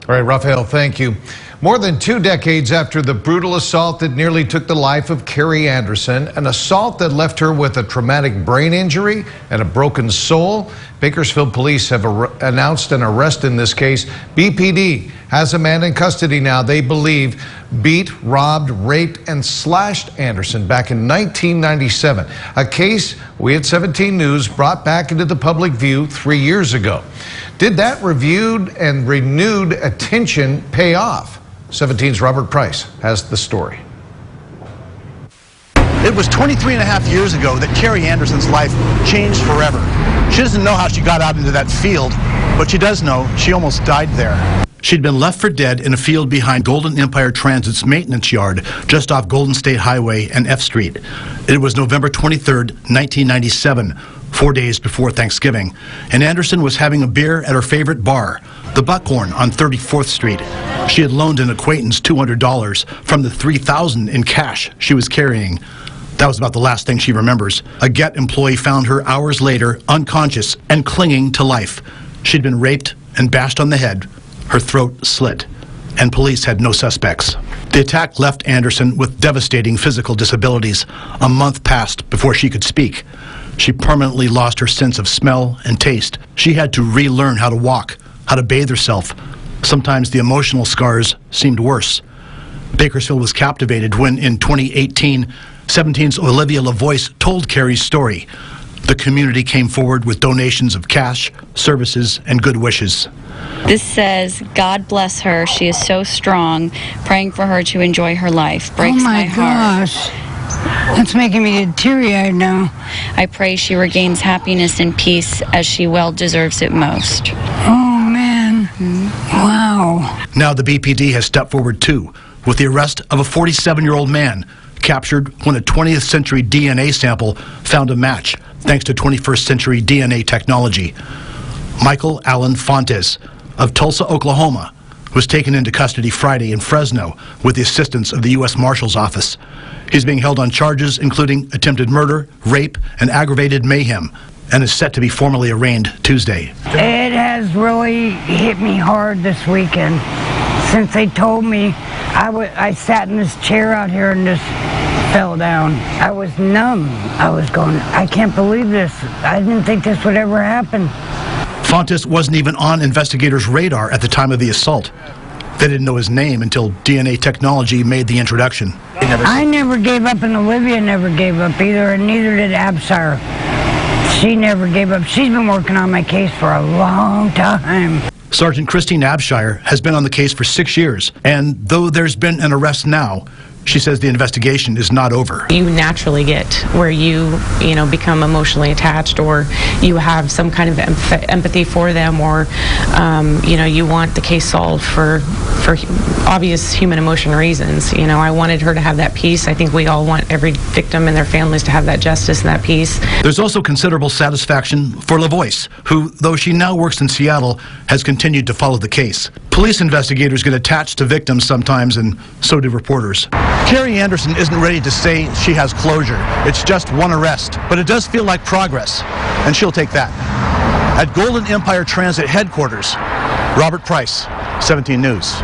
All right, Raphael, thank you. More than 2 decades after the brutal assault that nearly took the life of Carrie Anderson, an assault that left her with a traumatic brain injury and a broken soul, Bakersfield police have announced an arrest in this case. BPD has a man in custody now they believe beat, robbed, raped, and slashed Anderson back in 1997. A case we at 17 News brought back into the public view 3 years ago. Did that reviewed and renewed attention pay off? 17's Robert Price has the story. It was 23 and a half years ago that Carrie Anderson's life changed forever. She doesn't know how she got out into that field, but she does know she almost died there. She'd been left for dead in a field behind Golden Empire Transit's maintenance yard, just off Golden State Highway and F Street. It was November 23rd, 1997, 4 days before Thanksgiving, and Anderson was having a beer at her favorite bar, the Buckhorn on 34th Street. She had loaned an acquaintance $200 from the $3,000 in cash she was carrying. That was about the last thing she remembers. A Get employee found her hours later, unconscious and clinging to life. She'd been raped and bashed on the head, her throat slit, and police had no suspects. The attack left Anderson with devastating physical disabilities. A month passed before she could speak. She permanently lost her sense of smell and taste. She had to relearn how to walk, how to bathe herself. Sometimes the emotional scars seemed worse. Bakersfield was captivated when, in 2018, 17's Olivia LaVoice told Carrie's story. The community came forward with donations of cash, services, and good wishes. This says, God bless her. She is so strong. Praying for her to enjoy her life. Breaks my heart. Gosh. That's making me get teary-eyed now. I pray she regains happiness and peace as she well deserves it most. Oh, man. Wow. Now the BPD has stepped forward, too, with the arrest of a 47-year-old man captured when a 20th century DNA sample found a match, thanks to 21st century DNA technology. Michael Allen Fontes of Tulsa, Oklahoma, was taken into custody Friday in Fresno with the assistance of the U.S. Marshal's Office. He's being held on charges including attempted murder, rape, and aggravated mayhem, and is set to be formally arraigned Tuesday. It has really hit me hard this weekend. Since they told me, I sat in this chair out here and just fell down. I was numb. I was going, I can't believe this. I didn't think this would ever happen. Fontes wasn't even on investigators' radar at the time of the assault. They didn't know his name until DNA technology made the introduction. I never gave up, and Olivia never gave up either, and neither did Abshire. She never gave up. She's been working on my case for a long time. Sergeant Christine Abshire has been on the case for 6 years, and though there's been an arrest now, she says the investigation is not over. You naturally get where you become emotionally attached, or you have some kind of empathy for them, or you want the case solved for obvious human emotion reasons. I wanted her to have that peace. I think we all want every victim and their families to have that justice and that peace. There's also considerable satisfaction for LaVoice, who, though she now works in Seattle, has continued to follow the case. Police investigators get attached to victims sometimes, and so do reporters. Carrie Anderson isn't ready to say she has closure. It's just one arrest, but it does feel like progress, and she'll take that. At Golden Empire Transit headquarters, Robert Price, 17 News.